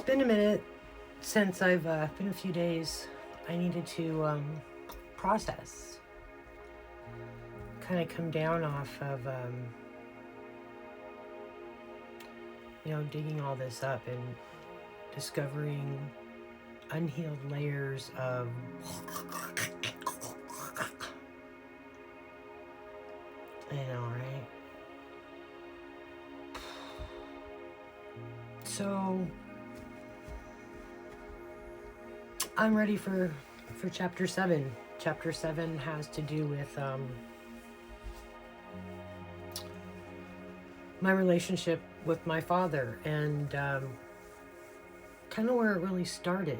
been a minute since I've been a few days. I needed to process, kind of come down off of, digging all this up and discovering unhealed layers of right? So I'm ready for chapter 7. Chapter 7 has to do with my relationship with my father and kind of where it really started.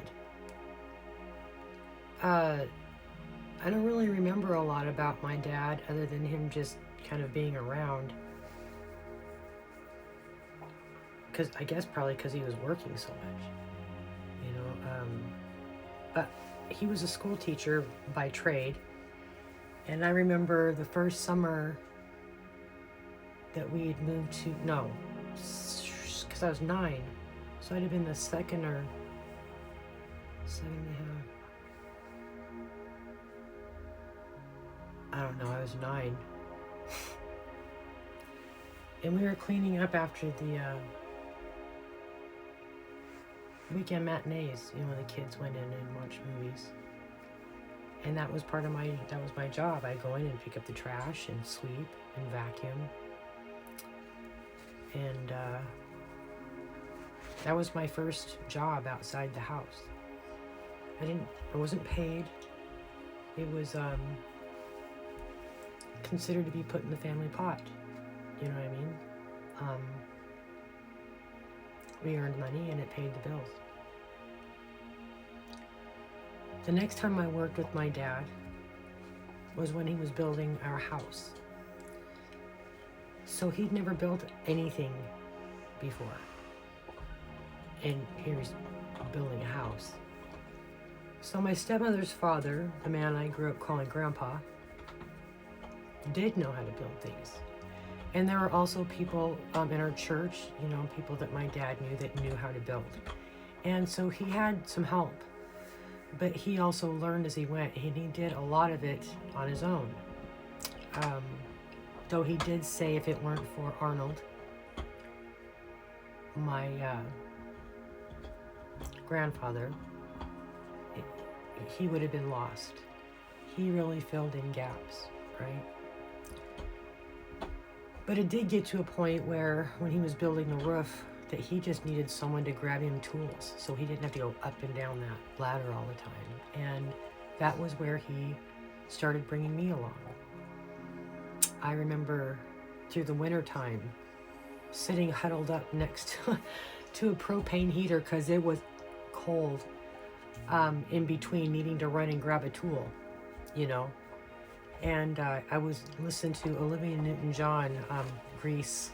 I don't really remember a lot about my dad other than him just kind of being around. Because I guess probably because he was working so much, but he was a school teacher by trade. And I remember the first summer that we had moved to, because I was 9. So I'd have been the second and a half. I don't know, I was 9. And we were cleaning up after the weekend matinees, when the kids went in and watched movies. And that was my job. I'd go in and pick up the trash and sweep and vacuum. And that was my first job outside the house. I wasn't paid. It was considered to be put in the family pot. You know what I mean? We earned money and it paid the bills. The next time I worked with my dad was when he was building our house. So he'd never built anything before. And he was building a house. So my stepmother's father, the man I grew up calling Grandpa, did know how to build things. And there were also people in our church, people that my dad knew that knew how to build. And so he had some help, but he also learned as he went, and he did a lot of it on his own. Though he did say if it weren't for Arnold, my grandfather, he would have been lost. He really filled in gaps, right? But it did get to a point where when he was building the roof that he just needed someone to grab him tools so he didn't have to go up and down that ladder all the time. And that was where he started bringing me along. I remember through the winter time sitting huddled up next to a propane heater because it was cold, in between needing to run and grab a tool, And I was listening to Olivia Newton-John, Grease.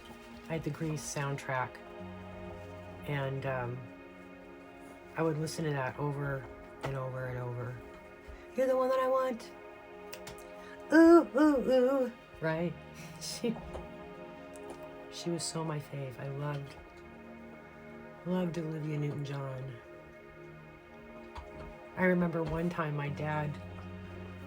I had the Grease soundtrack. And I would listen to that over and over and over. You're the one that I want. Ooh, ooh, ooh. Right? She was so my fave. I loved Olivia Newton-John. I remember one time my dad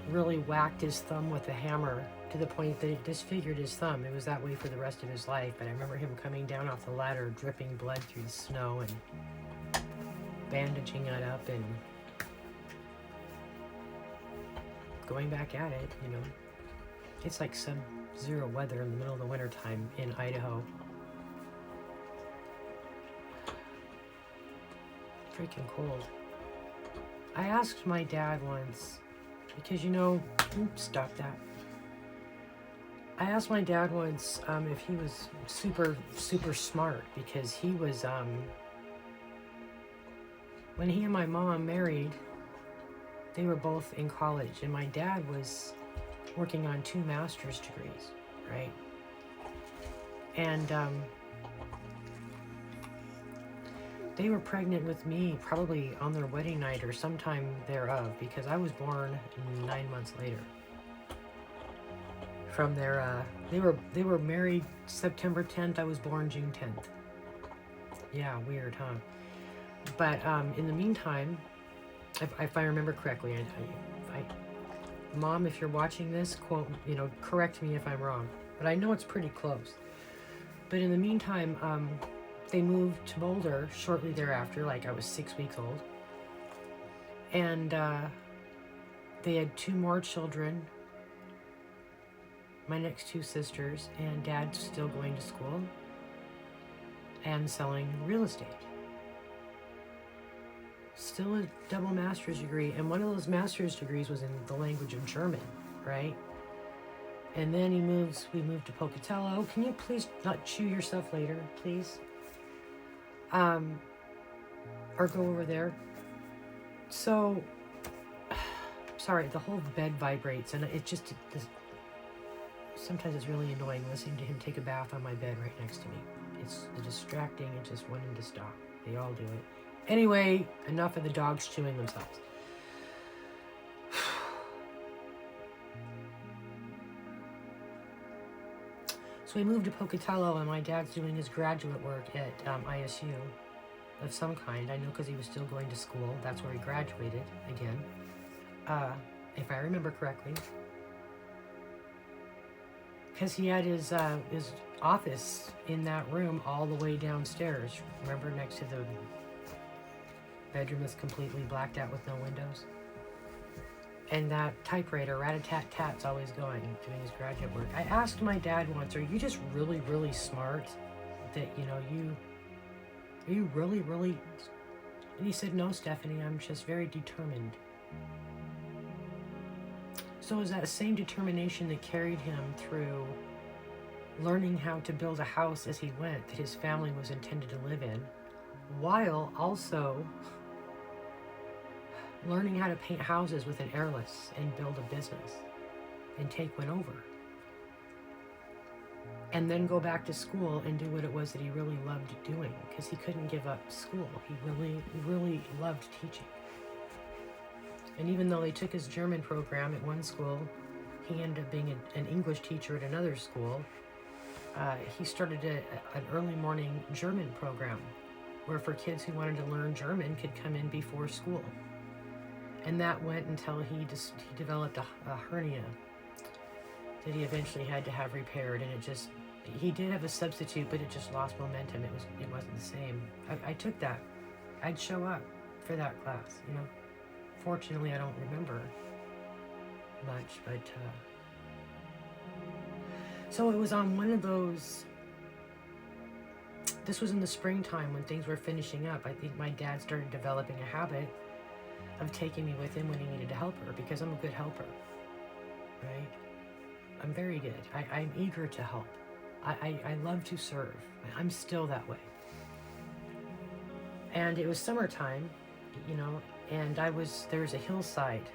really whacked his thumb with a hammer to the point that it disfigured his thumb. It was that way for the rest of his life, but I remember him coming down off the ladder dripping blood through the snow and bandaging it up and going back at it, It's like sub-zero weather in the middle of the winter time in Idaho. Freaking cold. I asked my dad once, because stop that. I asked my dad once if he was super, super smart, because he was, when he and my mom married, they were both in college, and my dad was working on 2 master's degrees, right? And they were pregnant with me probably on their wedding night or sometime thereof, because I was born 9 months later. From their, they were married September 10th. I was born June 10th. Yeah, weird, huh? But in the meantime, if I remember correctly, Mom, if you're watching this, quote, correct me if I'm wrong. But I know it's pretty close. But in the meantime, they moved to Boulder shortly thereafter, like I was 6 weeks old. And they had 2 more children, my next 2 sisters, and Dad's still going to school and selling real estate. Still a double master's degree, and one of those master's degrees was in the language of German, right? And then we moved to Pocatello. Can you please not chew yourself later, please? Or go over there. So, sorry, the whole bed vibrates, and sometimes it's really annoying listening to him take a bath on my bed right next to me. It's distracting and just wanting to stop. They all do it. Anyway, enough of the dogs chewing themselves. So we moved to Pocatello, and my dad's doing his graduate work at ISU of some kind. I know because he was still going to school. That's where he graduated again, if I remember correctly. Because he had his office in that room all the way downstairs. Remember, next to the bedroom that's completely blacked out with no windows? And that typewriter, rat-a-tat-tat's always going, doing his graduate work. I asked my dad once, are you just really, really smart? That, are you really, really... And he said, no, Stephanie, I'm just very determined. So it was that same determination that carried him through learning how to build a house as he went that his family was intended to live in, while also learning how to paint houses with an airless and build a business and take one over. And then go back to school and do what it was that he really loved doing, because he couldn't give up school. He really, really loved teaching. And even though they took his German program at one school, he ended up being an English teacher at another school. He started an early morning German program where for kids who wanted to learn German could come in before school. And that went until he developed a hernia that he eventually had to have repaired. And he did have a substitute, but it just lost momentum. It wasn't the same. I took that. I'd show up for that class, Fortunately, I don't remember much, but so it was on one of those. This was in the springtime when things were finishing up. I think my dad started developing a habit of taking me with him when he needed a helper, because I'm a good helper, right? I'm very good. I'm eager to help. I love to serve. I'm still that way. And it was summertime, and there was a hillside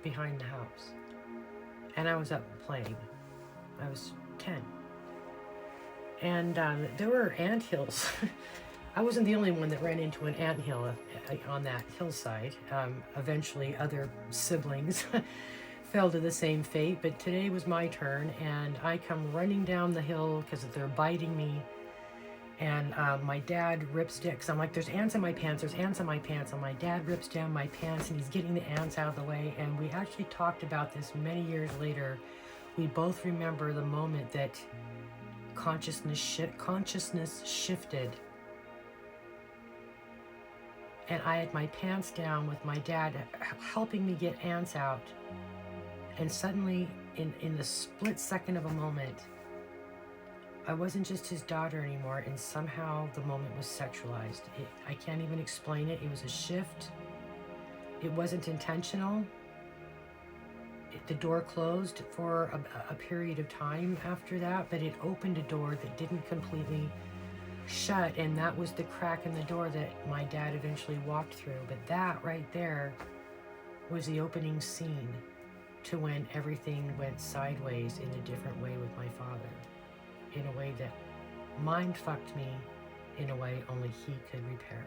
behind the house. And I was up playing. I was 10. And there were anthills. I wasn't the only one that ran into an anthill on that hillside. Eventually, other siblings fell to the same fate, but today was my turn, and I come running down the hill because they're biting me. And my dad rips sticks. I'm like, there's ants in my pants, there's ants in my pants. And my dad rips down my pants, and he's getting the ants out of the way. And we actually talked about this many years later. We both remember the moment that consciousness shifted. And I had my pants down with my dad helping me get ants out. And suddenly, in the split second of a moment, I wasn't just his daughter anymore, and somehow the moment was sexualized. I can't even explain it. It was a shift. It wasn't intentional. The door closed for a period of time after that, but it opened a door that didn't completely shut, and that was the crack in the door that my dad eventually walked through. But that right there was the opening scene to when everything went sideways in a different way with my father. In a way that mind fucked me, in a way only he could repair.